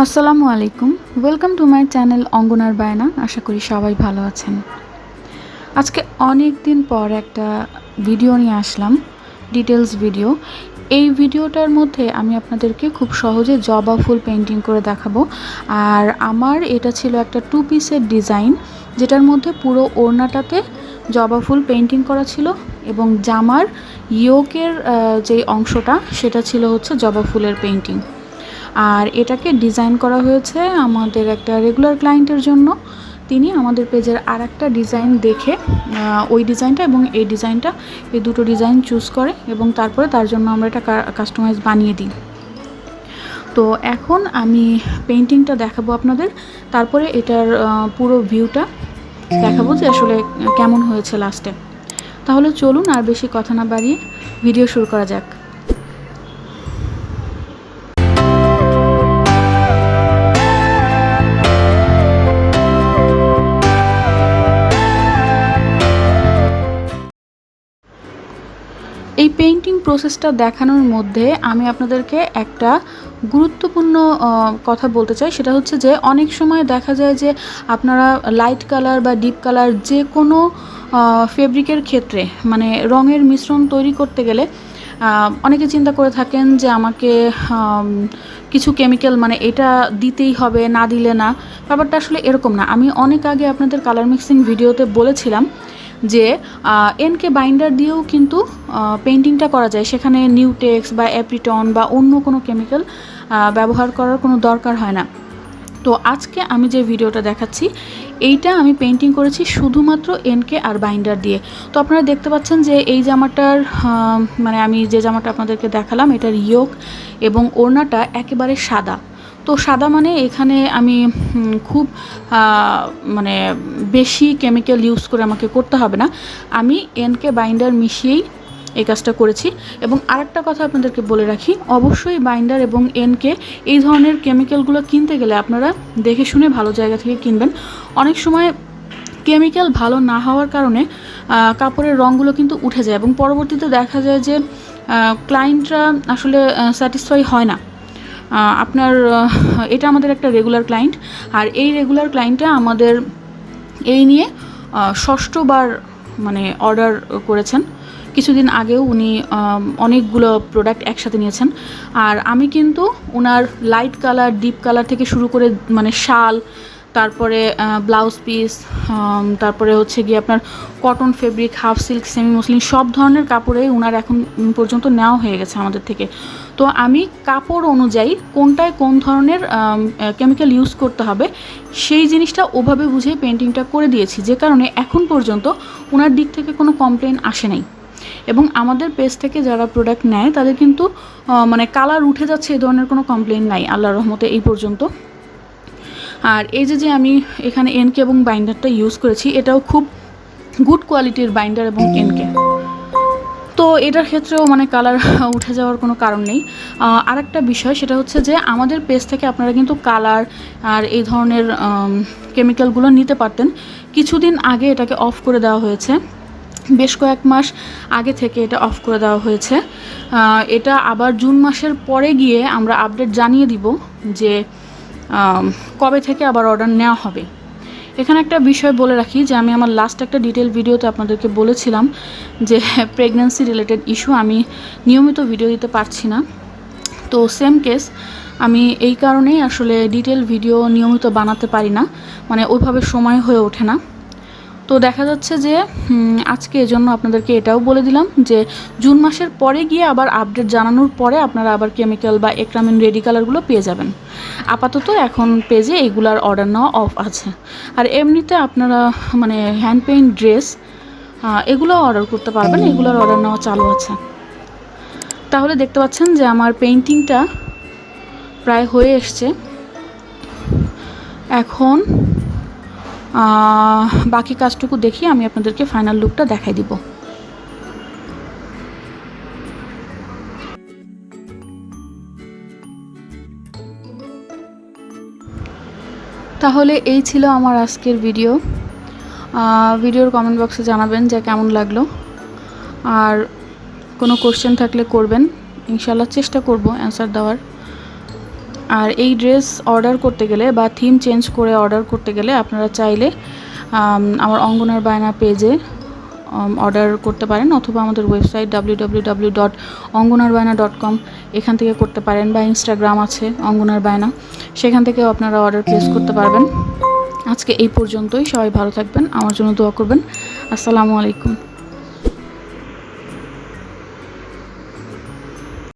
আসসালামু আলাইকুম, welcome to my channel ongonar bayna। আশা করি সবাই ভালো আছেন। আজকে অনেক দিন পর একটা ভিডিও নিয়ে আসলাম, ডিটেলস ভিডিও। এই ভিডিওটার মধ্যে আমি আপনাদেরকে খুব সহজে জবা ফুল পেন্টিং করে দেখাবো। আর আমার এটা ছিল একটা 2 পিসের ডিজাইন, যেটার মধ্যে পুরো ওড়নাটাতে জবা ফুল পেন্টিং করা ছিল এবং জামার ইয়োকের যে অংশটা সেটা ছিল হচ্ছে জবা ফুলের পেন্টিং। আর এটাকে ডিজাইন করা হয়েছে আমাদের একটা রেগুলার ক্লায়েন্টের জন্য। তিনি আমাদের পেজের আরেকটা ডিজাইন দেখে ওই ডিজাইনটা এবং এই ডিজাইনটা, এই দুটো ডিজাইন চুজ করে এবং তারপরে তার জন্য আমরা এটা কাস্টমাইজ বানিয়ে দিই। তো এখন আমি পেন্টিংটা দেখাবো আপনাদের, তারপরে এটার পুরো ভিউটা দেখাবো যে আসলে কেমন হয়েছে লাস্টে। তাহলে চলুন আর বেশি কথা না বাড়িয়ে ভিডিও শুরু করা যাক। এই পেইন্টিং প্রসেসটা দেখানোর মধ্যে আমি আপনাদেরকে একটা গুরুত্বপূর্ণ কথা বলতে চাই। সেটা হচ্ছে যে অনেক সময় দেখা যায় যে আপনারা লাইট কালার বা ডিপ কালার যে কোনো ফেব্রিকের ক্ষেত্রে মানে রঙের মিশ্রণ তৈরি করতে গেলে অনেকে চিন্তা করে থাকেন যে আমাকে কিছু কেমিক্যাল মানে এটা দিতেই হবে, না দিলে না। ব্যাপারটা আসলে এরকম না। আমি অনেক আগে আপনাদের কালার মিক্সিং ভিডিওতে বলেছিলাম যে এনকে বাইন্ডার দিয়েও কিন্তু পেন্টিংটা করা যায়, সেখানে নিউটেক্স বা অ্যাপ্রিটন বা অন্য কোনো কেমিক্যাল ব্যবহার করার কোনো দরকার হয় না। তো আজকে আমি যে ভিডিওটা দেখাচ্ছি এইটা আমি পেন্টিং করেছি শুধুমাত্র এনকে আর বাইন্ডার দিয়ে। তো আপনারা দেখতে পাচ্ছেন যে এই জামাটার মানে আমি যে জামাটা আপনাদেরকে দেখালাম এটার ইয়োক এবং ওড়নাটা একেবারে সাদা। তো সাদা মানে এখানে আমি খুব মানে বেশি কেমিক্যাল ইউজ করে আমাকে করতে হবে না, আমি এনকে বাইন্ডার মিশিয়েই এই কাজটা করেছি। এবং আরেকটা কথা আপনাদেরকে বলে রাখি, অবশ্যই বাইন্ডার এবং এনকে এই ধরনের কেমিক্যালগুলো কিনতে গেলে আপনারা দেখে শুনে ভালো জায়গা থেকে কিনবেন। অনেক সময় কেমিক্যাল ভালো না হওয়ার কারণে কাপড়ের রঙগুলো কিন্তু উঠে যায় এবং পরবর্তীতে দেখা যায় যে ক্লায়েন্টরা আসলে স্যাটিসফাই হয় না। আপনার এটা আমাদের একটা রেগুলার ক্লায়েন্ট, আর এই রেগুলার ক্লায়েন্টটা আমাদের এই নিয়ে ষষ্ঠবার মানে অর্ডার করেছেন। কিছুদিন আগেও উনি অনেকগুলো প্রোডাক্ট একসাথে নিয়েছেন। আর আমি কিন্তু ওনার লাইট কালার, ডিপ কালার থেকে শুরু করে মানে শাল, তারপরে ব্লাউজ পিস, তারপরে হচ্ছে গিয়ে আপনার cotton fabric, half silk, semi muslin সব ধরনের কাপড়েই ওনার এখন পর্যন্ত নেওয়া হয়ে গেছে আমাদের থেকে। তো আমি কাপড় অনুযায়ী কোনটায় কোন ধরনের কেমিক্যাল ইউজ করতে হবে সেই জিনিসটা ওভাবে বুঝে পেন্টিংটা করে দিয়েছি, যে কারণে এখন পর্যন্ত ওনার দিক থেকে কোনো কমপ্লেন আসে নাই। এবং আমাদের পেজ থেকে যারা প্রোডাক্ট নেয় তাদের কিন্তু মানে কালার উঠে যাচ্ছে এই ধরনের কোনো কমপ্লেন নাই আল্লাহর রহমতে এই পর্যন্ত। আর এই যে আমি এখানে এনকে এবং বাইন্ডারটা ইউজ করেছি, এটাও খুব গুড কোয়ালিটির বাইন্ডার এবং এনকে। তো এটার ক্ষেত্রেও মানে কালার উঠে যাওয়ার কোনো কারণ নেই। আরেকটা বিষয় সেটা হচ্ছে যে আমাদের পেজ থেকে আপনারা কিন্তু কালার আর এই ধরনের কেমিক্যালগুলো নিতে পারতেন। কিছুদিন আগে এটাকে অফ করে দেওয়া হয়েছে, বেশ কয়েক মাস আগে থেকে এটা অফ করে দেওয়া হয়েছে। এটা আবার জুন মাসের পরে গিয়ে আমরা আপডেট জানিয়ে দিব যে কবে থেকে আবার অর্ডার নেওয়া হবে। এখানে একটা বিষয় বলে রাখি যে আমি আমার লাস্ট একটা ডিটেল ভিডিওতে আপনাদেরকে বলেছিলাম যে প্রেগন্যান্সি রিলেটেড ইস্যু, আমি নিয়মিত ভিডিও দিতে পারছি না। তো সেম কেস, আমি এই কারণেই আসলে ডিটেল ভিডিও নিয়মিত বানাতে পারি না, মানে ওইভাবে সময় হয়ে ওঠে না। তো দেখা যাচ্ছে যে আজকে এজন্য আপনাদেরকে এটাও বলে দিলাম যে জুন মাসের পরে গিয়ে আবার আপডেট জানানোর পরে আপনারা আবার কেমিক্যাল বা একরামিন রেডি কালারগুলো পেয়ে যাবেন। আপাতত এখন পেজে এইগুলার অর্ডার নেওয়া অফ আছে। আর এমনিতে আপনারা মানে হ্যান্ড পেইন্ট ড্রেস এগুলো অর্ডার করতে পারবেন, এগুলোর অর্ডার নেওয়া চালু আছে। তাহলে দেখতে পাচ্ছেন যে আমার পেইন্টিংটা প্রায় হয়ে এসছে। এখন বাকি কাজটুকু দেখি আমি আপনাদেরকে ফাইনাল লুকটা দেখাই দিব। তাহলে এই ছিল আমার আজকের ভিডিও। ভিডিওর কমেন্ট বক্সে জানাবেন যে কেমন লাগলো, আর কোনো কোশ্চেন থাকলে করবেন, ইনশাল্লাহ চেষ্টা করব অ্যান্সার দেওয়ার। আর এই ড্রেস অর্ডার করতে গেলে বা থিম চেঞ্জ করে অর্ডার করতে গেলে আপনারা চাইলে আমার অঙ্গনার বায়না পেজে অর্ডার করতে পারেন, অথবা আমাদের ওয়েবসাইট www.ongonarbayna.com এখান থেকে করতে পারেন, বা ইনস্টাগ্রাম আছে অঙ্গনার বায়না, সেখান থেকেও আপনারা অর্ডার প্লেস করতে পারবেন। আজকে এই পর্যন্তই। সবাই ভালো থাকবেন, আমার জন্য দোয়া করবেন। আসসালামু আলাইকুম।